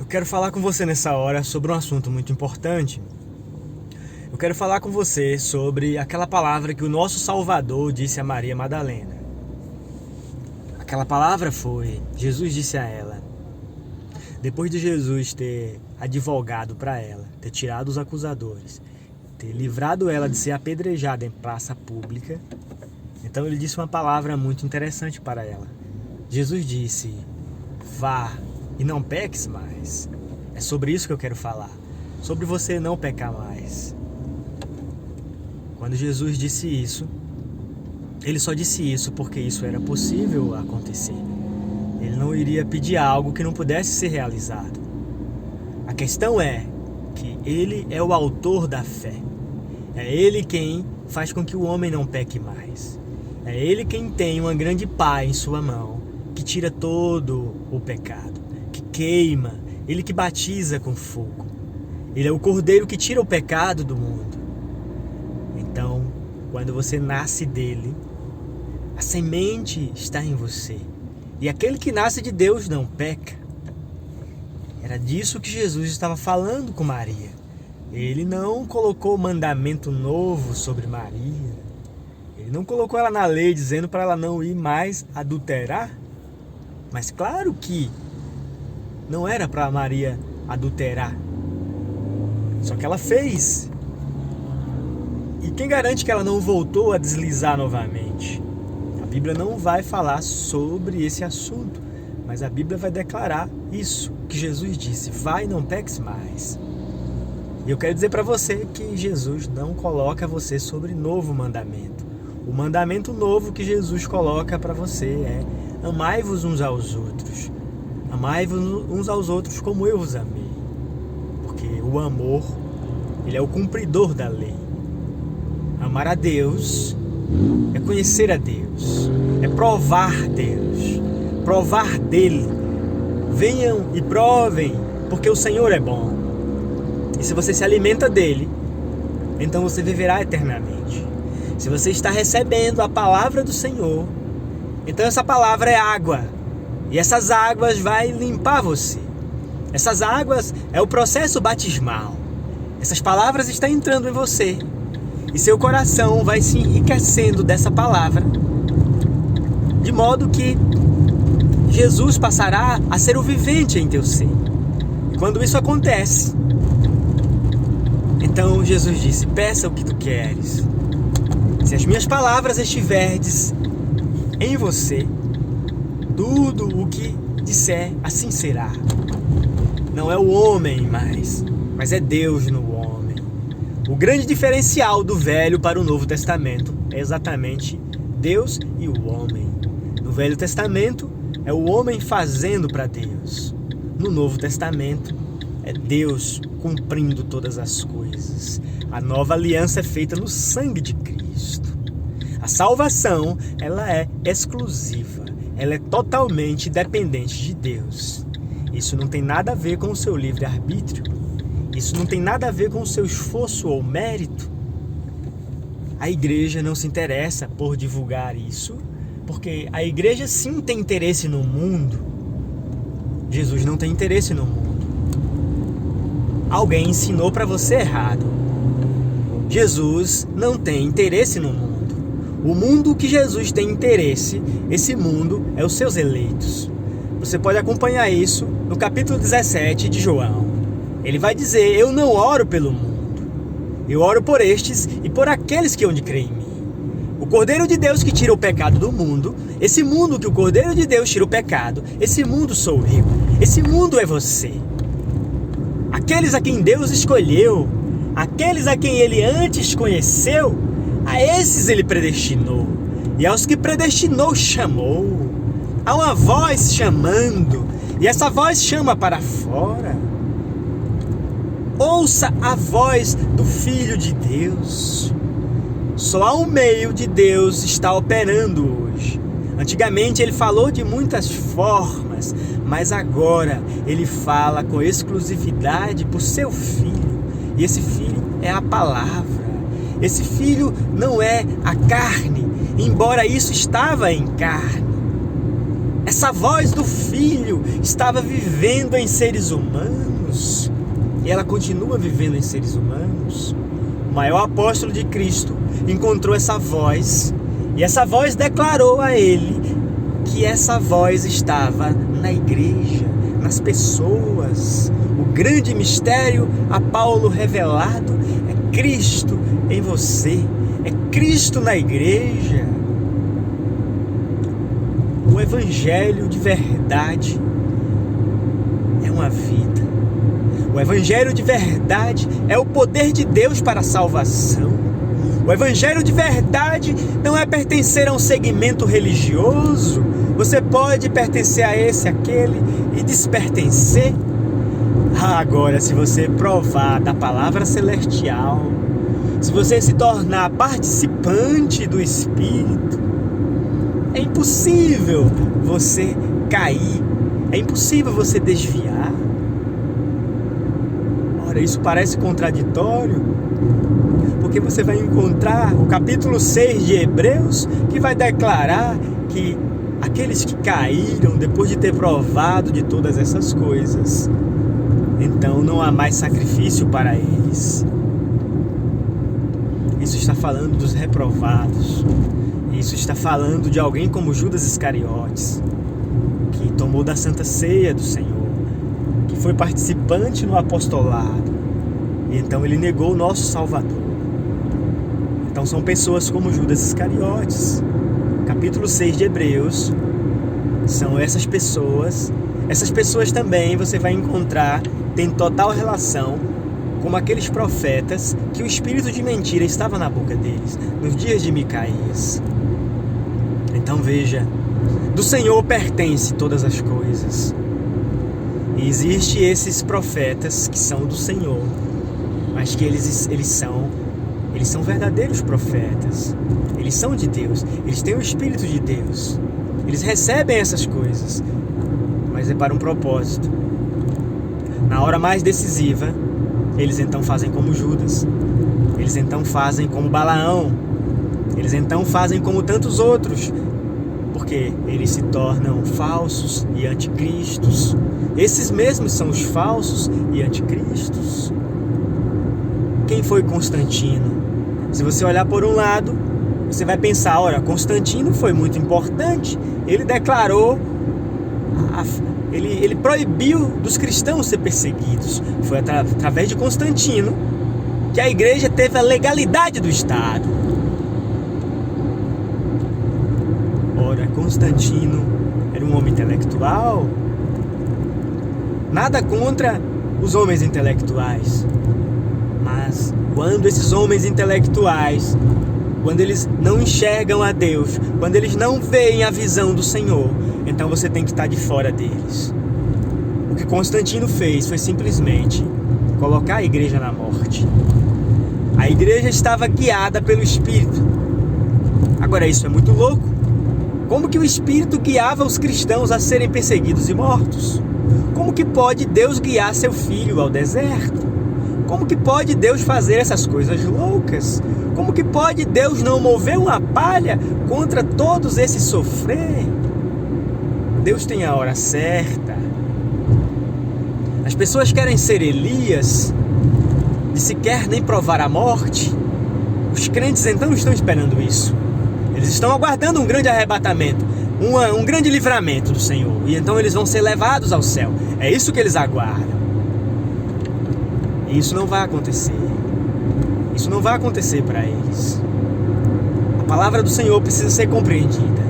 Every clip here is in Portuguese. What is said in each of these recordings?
quero falar com você nessa hora sobre um assunto muito importante. Eu quero falar com você sobre aquela palavra que o nosso Salvador disse a Maria Madalena. Aquela palavra foi, Jesus disse a ela, depois de Jesus ter advogado para ela, ter tirado os acusadores, ter livrado ela de ser apedrejada em praça pública, então ele disse uma palavra muito interessante para ela. Jesus disse, vá e não peques mais. É sobre isso que eu quero falar, sobre você não pecar mais. Quando Jesus disse isso, ele só disse isso porque isso era possível acontecer. Ele não iria pedir algo que não pudesse ser realizado. A questão é que ele é o autor da fé. É ele quem faz com que o homem não peque mais. É ele quem tem uma grande pá em sua mão, que tira todo o pecado, que queima, ele que batiza com fogo. Ele é o cordeiro que tira o pecado do mundo. Então, quando você nasce dele, a semente está em você. E aquele que nasce de Deus não peca. Era disso que Jesus estava falando com Maria. Ele não colocou mandamento novo sobre Maria. Ele não colocou ela na lei dizendo para ela não ir mais adulterar. Mas claro que não era para Maria adulterar. Só que ela fez. E quem garante que ela não voltou a deslizar novamente? A Bíblia não vai falar sobre esse assunto, mas a Bíblia vai declarar isso que Jesus disse, vai e não peques mais. E eu quero dizer para você que Jesus não coloca você sobre novo mandamento. O mandamento novo que Jesus coloca para você é amai-vos uns aos outros. Amai-vos uns aos outros como eu vos amei. Porque o amor, ele é o cumpridor da lei. Amar a Deus é conhecer a Deus, é provar Deus, provar dele. Venham e provem, porque o Senhor é bom. E se você se alimenta dele, então você viverá eternamente. Se você está recebendo a palavra do Senhor, então essa palavra é água. E essas águas vai limpar você. Essas águas é o processo batismal. Essas palavras estão entrando em você. E seu coração vai se enriquecendo dessa palavra. De modo que Jesus passará a ser o vivente em teu ser. E quando isso acontece, então Jesus disse, peça o que tu queres. Se as minhas palavras estiverdes em você, tudo o que disser, assim será. Não é o homem mais, mas é Deus no homem. O grande diferencial do Velho para o Novo Testamento é exatamente Deus e o homem. No Velho Testamento é o homem fazendo para Deus. No Novo Testamento é Deus cumprindo todas as coisas. A nova aliança é feita no sangue de Cristo. A salvação, ela é exclusiva. Ela é totalmente dependente de Deus. Isso não tem nada a ver com o seu livre-arbítrio. Isso não tem nada a ver com o seu esforço ou mérito. A igreja não se interessa por divulgar isso, porque a igreja sim tem interesse no mundo. Jesus não tem interesse no mundo. Alguém ensinou para você errado. Jesus não tem interesse no mundo. O mundo que Jesus tem interesse, esse mundo é os seus eleitos. Você pode acompanhar isso no capítulo 17 de João. Ele vai dizer, eu não oro pelo mundo. Eu oro por estes e por aqueles que hão de crer em mim. O Cordeiro de Deus que tira o pecado do mundo, esse mundo que o Cordeiro de Deus tira o pecado, esse mundo sou eu. Esse mundo é você. Aqueles a quem Deus escolheu, aqueles a quem Ele antes conheceu, a esses Ele predestinou. E aos que predestinou, chamou. Há uma voz chamando, e essa voz chama para fora. Ouça a voz do Filho de Deus. Só há um meio de Deus está operando hoje. Antigamente ele falou de muitas formas, mas agora ele fala com exclusividade por seu Filho. E esse Filho é a palavra. Esse Filho não é a carne, embora isso estava em carne. Essa voz do Filho estava vivendo em seres humanos. E ela continua vivendo em seres humanos. O maior apóstolo de Cristo encontrou essa voz. E essa voz declarou a ele que essa voz estava na igreja, nas pessoas. O grande mistério a Paulo revelado é Cristo em você. É Cristo na igreja. O Evangelho de verdade é uma vida. O Evangelho de verdade é o poder de Deus para a salvação. O Evangelho de verdade não é pertencer a um segmento religioso. Você pode pertencer a esse, aquele e despertencer. Agora, se você provar da palavra celestial, se você se tornar participante do Espírito, é impossível você cair, é impossível você desviar. Ora, isso parece contraditório, porque você vai encontrar o capítulo 6 de Hebreus, que vai declarar que aqueles que caíram depois de ter provado de todas essas coisas, então não há mais sacrifício para eles. Isso está falando dos reprovados. Isso está falando de alguém como Judas Iscariotes, que tomou da Santa Ceia do Senhor, que foi participante no apostolado, e então ele negou o nosso Salvador. Então são pessoas como Judas Iscariotes. Capítulo 6 de Hebreus são essas pessoas. Essas pessoas também você vai encontrar, tem total relação com aqueles profetas que o espírito de mentira estava na boca deles, nos dias de Micaías. Então veja, do Senhor pertence todas as coisas. E existem esses profetas que são do Senhor, mas que eles são verdadeiros profetas. Eles são de Deus, eles têm o Espírito de Deus. Eles recebem essas coisas, mas é para um propósito. Na hora mais decisiva, eles então fazem como Judas. Eles então fazem como Balaão. Eles então fazem como tantos outros, porque eles se tornam falsos e anticristos. Esses mesmos são os falsos e anticristos. Quem foi Constantino? Se você olhar por um lado, você vai pensar, olha, Constantino foi muito importante. Ele declarou, ele proibiu dos cristãos ser perseguidos. Foi através de Constantino que a igreja teve a legalidade do Estado. Ora, Constantino era um homem intelectual. Nada contra os homens intelectuais. Mas quando esses homens intelectuais, quando eles não enxergam a Deus, quando eles não veem a visão do Senhor, então você tem que estar de fora deles. O que Constantino fez foi simplesmente colocar a igreja na morte. A igreja estava guiada pelo Espírito. Agora isso é muito louco. Como que o Espírito guiava os cristãos a serem perseguidos e mortos? Como que pode Deus guiar seu filho ao deserto? Como que pode Deus fazer essas coisas loucas? Como que pode Deus não mover uma palha contra todos esses sofrer? Deus tem a hora certa. As pessoas querem ser Elias, de sequer nem provar a morte. Os crentes então estão esperando isso. Eles estão aguardando um grande arrebatamento, um grande livramento do Senhor. E então eles vão ser levados ao céu. É isso que eles aguardam. E isso não vai acontecer. Isso não vai acontecer para eles. A palavra do Senhor precisa ser compreendida.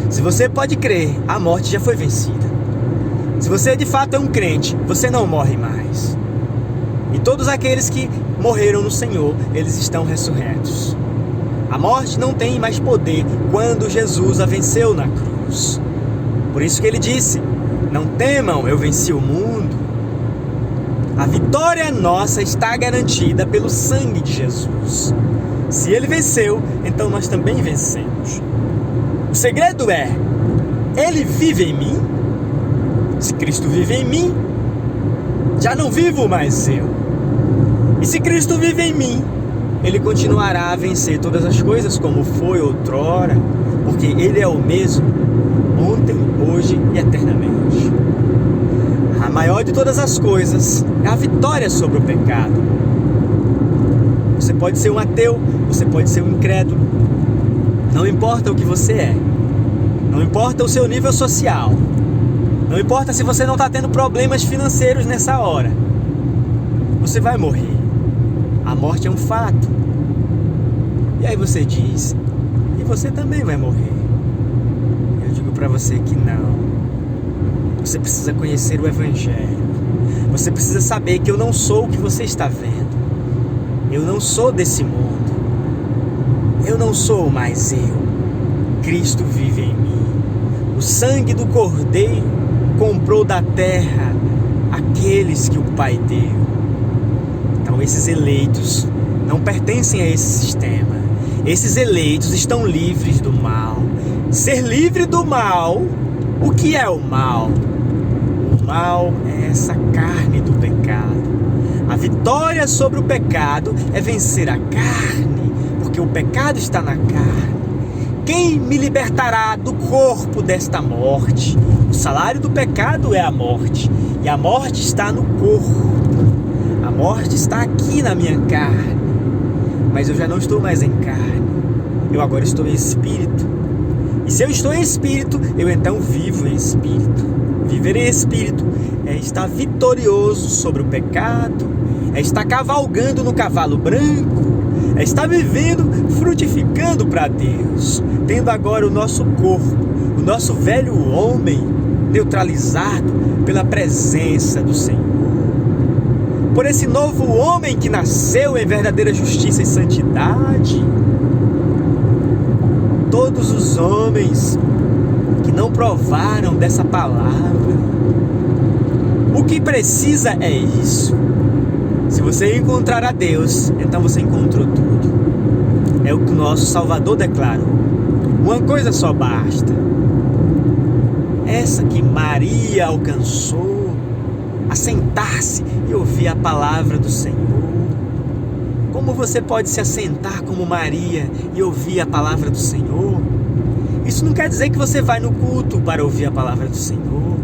Se você pode crer, a morte já foi vencida. Se você de fato é um crente, você não morre mais. E todos aqueles que morreram no Senhor, eles estão ressurretos. A morte não tem mais poder quando Jesus a venceu na cruz. Por isso que ele disse, não temam, eu venci o mundo. A vitória nossa está garantida pelo sangue de Jesus. Se ele venceu, então nós também vencemos. O segredo é, ele vive em mim. Se Cristo vive em mim, já não vivo mais eu. E se Cristo vive em mim, ele continuará a vencer todas as coisas como foi outrora, porque ele é o mesmo, ontem, hoje e eternamente. A maior de todas as coisas é a vitória sobre o pecado. Você pode ser um ateu, você pode ser um incrédulo. Não importa o que você é. Não importa o seu nível social. Não importa se você não está tendo problemas financeiros nessa hora. Você vai morrer. A morte é um fato. E aí você diz, e você também vai morrer. Eu digo para você que não. Você precisa conhecer o Evangelho. Você precisa saber que eu não sou o que você está vendo. Eu não sou desse mundo. Eu não sou mais eu. Cristo vive em mim. O sangue do Cordeiro comprou da terra aqueles que o Pai deu. Então esses eleitos não pertencem a esse sistema. Esses eleitos estão livres do mal. Ser livre do mal, o que é o mal? O mal é essa carne do pecado. A vitória sobre o pecado é vencer a carne, porque o pecado está na carne. Quem me libertará do corpo desta morte? O salário do pecado é a morte, e a morte está no corpo. A morte está aqui na minha carne, mas eu já não estou mais em carne. Eu agora estou em espírito. E se eu estou em espírito, eu então vivo em espírito. Viver em espírito é estar vitorioso sobre o pecado, é estar cavalgando no cavalo branco, é estar vivendo, frutificando para Deus, tendo agora o nosso corpo, o nosso velho homem neutralizado pela presença do Senhor. Por esse novo homem que nasceu em verdadeira justiça e santidade. Todos os homens que não provaram dessa palavra, o que precisa é isso. Se você encontrar a Deus, então você encontrou tudo. É o que o nosso Salvador declarou. Uma coisa só basta. Essa que Maria alcançou, assentar-se e ouvir a palavra do Senhor. Como você pode se assentar como Maria e ouvir a palavra do Senhor? Isso não quer dizer que você vai no culto para ouvir a palavra do Senhor.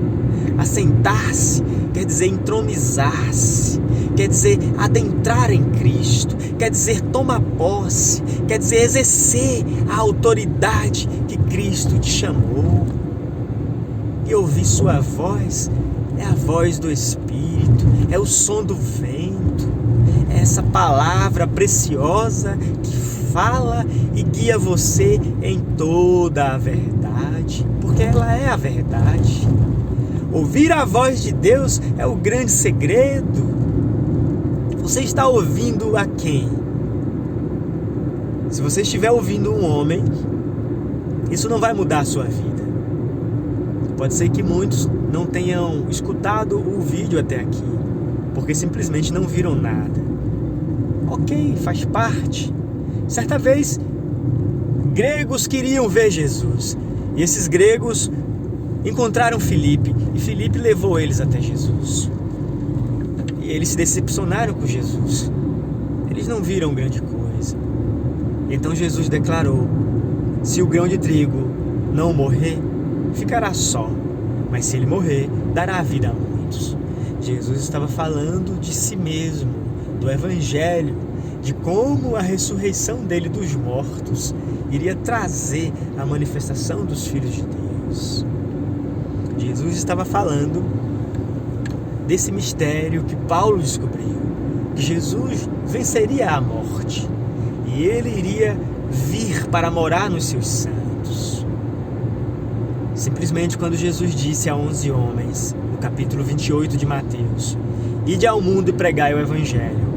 Assentar-se quer dizer entronizar-se, quer dizer adentrar em Cristo, quer dizer tomar posse, quer dizer exercer a autoridade que Cristo te chamou. E ouvir sua voz é a voz do Espírito, é o som do vento, é essa palavra preciosa que fala e guia você em toda a verdade, porque ela é a verdade. Ouvir a voz de Deus é o grande segredo. Você está ouvindo a quem? Se você estiver ouvindo um homem, isso não vai mudar a sua vida. Pode ser que muitos não tenham escutado o vídeo até aqui, porque simplesmente não viram nada. Ok, faz parte. Certa vez, gregos queriam ver Jesus, e esses gregos encontraram Filipe, e Filipe levou eles até Jesus. E eles se decepcionaram com Jesus. Eles não viram grande coisa. Então Jesus declarou: se o grão de trigo não morrer, ficará só, mas se ele morrer, dará a vida a muitos. Jesus estava falando de si mesmo, do Evangelho, de como a ressurreição dele dos mortos iria trazer a manifestação dos filhos de Deus. Jesus estava falando desse mistério que Paulo descobriu, que Jesus venceria a morte e ele iria vir para morar nos seus santos. Simplesmente quando Jesus disse a 11 homens, no capítulo 28 de Mateus: ide ao mundo e pregai o Evangelho.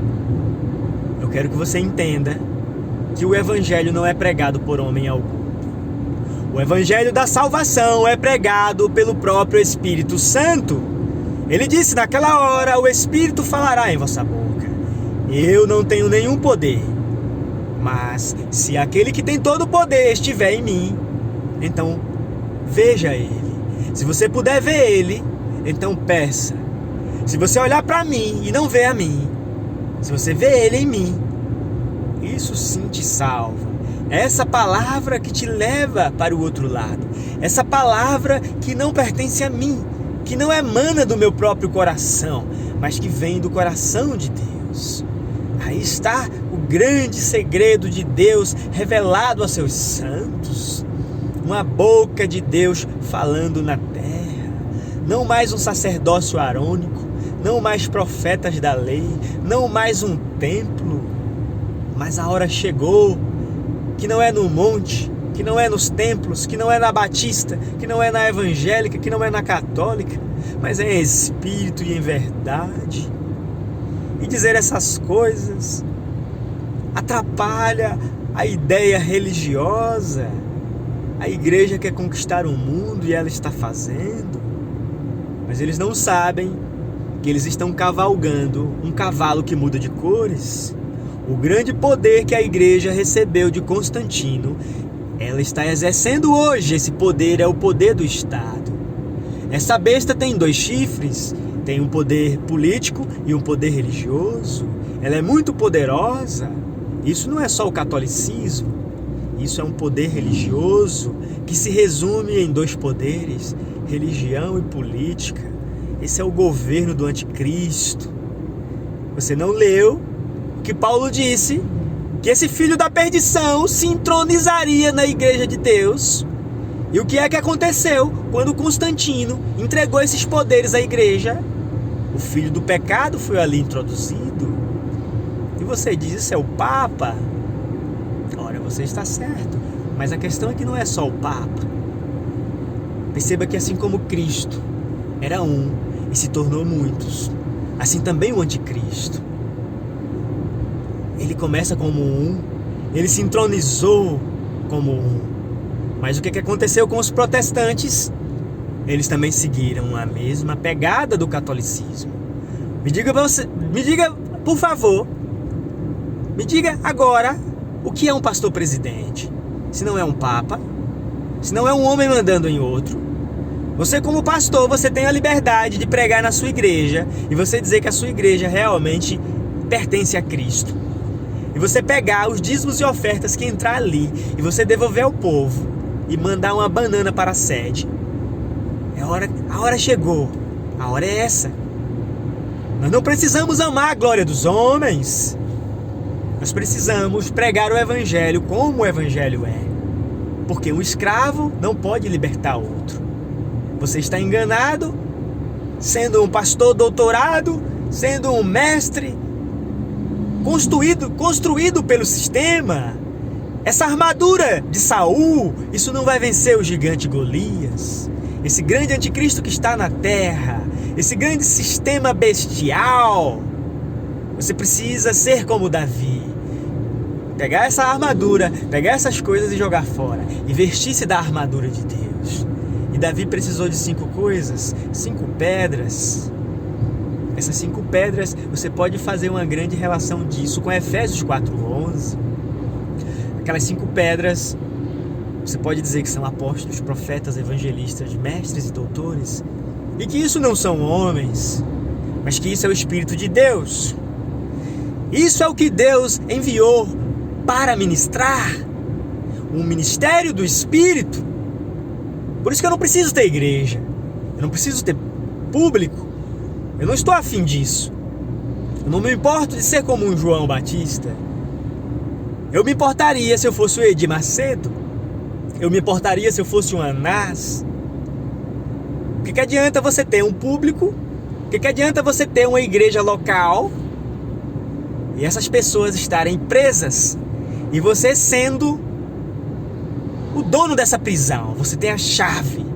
Eu quero que você entenda que o Evangelho não é pregado por homem algum. O Evangelho da salvação é pregado pelo próprio Espírito Santo. Ele disse: naquela hora o Espírito falará em vossa boca. Eu não tenho nenhum poder, mas se aquele que tem todo o poder estiver em mim, então veja ele. Se você puder ver ele, então peça. Se você olhar para mim e não ver a mim, se você vê ele em mim, isso sim te salva. Essa palavra que te leva para o outro lado. essa palavra que não pertence a mim, que não emana do meu próprio coração, mas que vem do coração de Deus. Aí está o grande segredo de Deus revelado a seus santos. Uma boca de Deus falando na terra. Não mais um sacerdócio arônico, não mais profetas da lei, não mais um templo. Mas a hora chegou, que não é no monte, que não é nos templos, que não é na batista, que não é na evangélica, que não é na católica, mas é em espírito e em verdade. E dizer essas coisas atrapalha a ideia religiosa. A igreja quer conquistar o mundo e ela está fazendo, mas eles não sabem que eles estão cavalgando um cavalo que muda de cores. O grande poder que a igreja recebeu de Constantino, ela está exercendo hoje. Esse poder é o poder do Estado. Essa besta tem 2 chifres, tem um poder político e um poder religioso. Ela é muito poderosa. Isso não é só o catolicismo, isso é um poder religioso que se resume em 2 poderes, religião e política. Esse é o governo do anticristo. Você não leu o que Paulo disse? Que esse filho da perdição se entronizaria na igreja de Deus. E o que é que aconteceu quando Constantino entregou esses poderes à igreja? O filho do pecado foi ali introduzido. E você diz, isso é o Papa? Ora, você está certo. Mas a questão é que não é só o Papa. Perceba que assim como Cristo era um e se tornou muitos, assim também o anticristo. Ele começa como um, ele se entronizou como um. Mas o que aconteceu com os protestantes? Eles também seguiram a mesma pegada do catolicismo. Me diga, por favor, me diga agora o que é um pastor presidente. Se não é um papa, se não é um homem mandando em outro. Você como pastor, você tem a liberdade de pregar na sua igreja e você dizer que a sua igreja realmente pertence a Cristo. E você pegar os dízimos e ofertas que entrar ali e você devolver ao povo e mandar uma banana para a sede. A hora chegou. A hora é essa. Nós não precisamos amar a glória dos homens. Nós precisamos pregar o evangelho como o evangelho é. Porque um escravo não pode libertar outro. Você está enganado, sendo um pastor doutorado, sendo um mestre, construído pelo sistema. Essa armadura de Saul, isso não vai vencer o gigante Golias. Esse grande anticristo que está na terra, esse grande sistema bestial. Você precisa ser como Davi. Pegar essa armadura, pegar essas coisas e jogar fora. E vestir-se da armadura de Deus. E Davi precisou de 5 coisas, 5 pedras. Essas 5 pedras, você pode fazer uma grande relação disso com Efésios 4:11. Aquelas 5 pedras, você pode dizer que são apóstolos, profetas, evangelistas, mestres e doutores. E que isso não são homens, mas que isso é o Espírito de Deus. Isso é o que Deus enviou para ministrar. Um ministério do Espírito. Por isso que eu não preciso ter igreja. Eu não preciso ter público. Eu não estou afim disso. Eu não me importo de ser como um João Batista. Eu me importaria se eu fosse o Edir Macedo. Eu me importaria se eu fosse um Anás. O que adianta você ter um público? O que adianta você ter uma igreja local e essas pessoas estarem presas? E você sendo o dono dessa prisão, você tem a chave.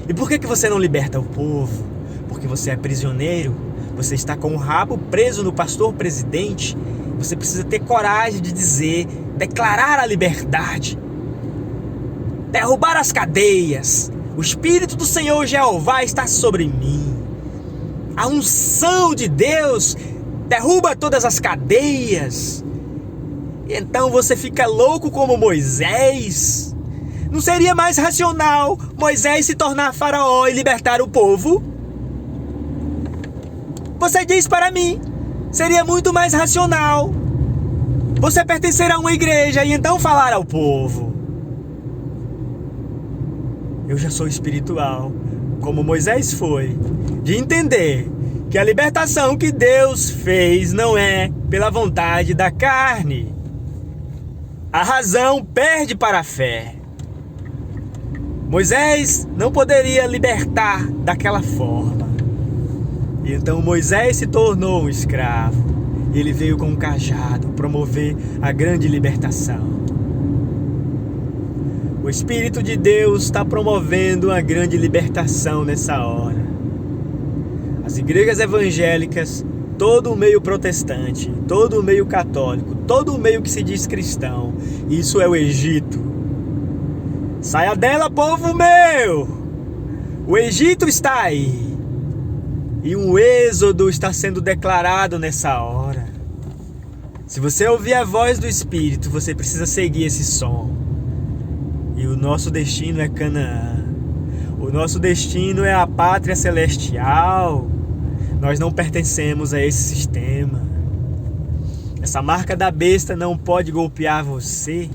E por que você não liberta o povo? Porque você é prisioneiro, você está com o rabo preso no pastor presidente. Você precisa ter coragem de dizer, declarar a liberdade, derrubar as cadeias. O Espírito do Senhor Jeová está sobre mim. A unção de Deus derruba todas as cadeias. E então você fica louco como Moisés. Não seria mais racional Moisés se tornar faraó e libertar o povo? Você diz para mim, seria muito mais racional você pertencer a uma igreja e então falar ao povo. eu já sou espiritual, como Moisés foi, de entender que a libertação que Deus fez não é pela vontade da carne. A razão perde para a fé. Moisés não poderia libertar daquela forma. E então Moisés se tornou um escravo. Ele veio com um cajado promover a grande libertação. O Espírito de Deus está promovendo uma grande libertação nessa hora. As igrejas evangélicas, todo o meio protestante, todo o meio católico, todo o meio que se diz cristão, isso é o Egito. Saia dela, povo meu! O Egito está aí. E um êxodo está sendo declarado nessa hora. Se você ouvir a voz do Espírito, você precisa seguir esse som. E o nosso destino é Canaã. O nosso destino é a pátria celestial. Nós não pertencemos a esse sistema. Essa marca da besta não pode golpear você.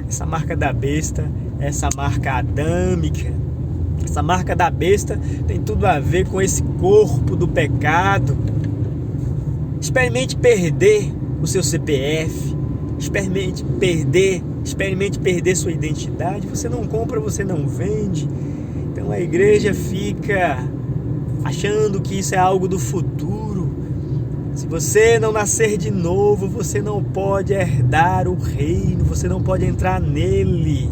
Essa marca da besta é essa marca adâmica. Essa marca da besta tem tudo a ver com esse corpo do pecado. Experimente perder o seu CPF. Experimente perder sua identidade. Você não compra, você não vende. Então a igreja fica achando que isso é algo do futuro. Se você não nascer de novo, você não pode herdar o reino, você não pode entrar nele.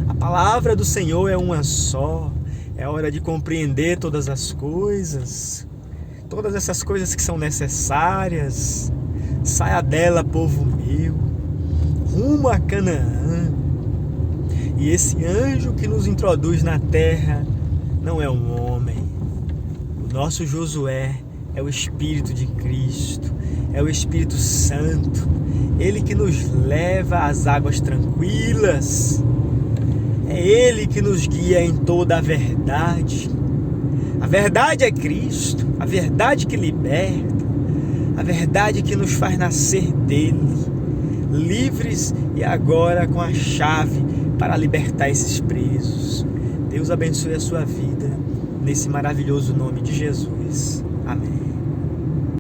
A palavra do Senhor é uma só. É hora de compreender todas as coisas, todas essas coisas que são necessárias. Saia dela, povo meu, rumo a Canaã. E esse anjo que nos introduz na terra não é um homem. O nosso Josué é o Espírito de Cristo, é o Espírito Santo, ele que nos leva às águas tranquilas, é ele que nos guia em toda a verdade. A verdade é Cristo, a verdade que liberta, a verdade que nos faz nascer dele, livres e agora com a chave para libertar esses presos. Deus abençoe a sua vida, nesse maravilhoso nome de Jesus. Amém.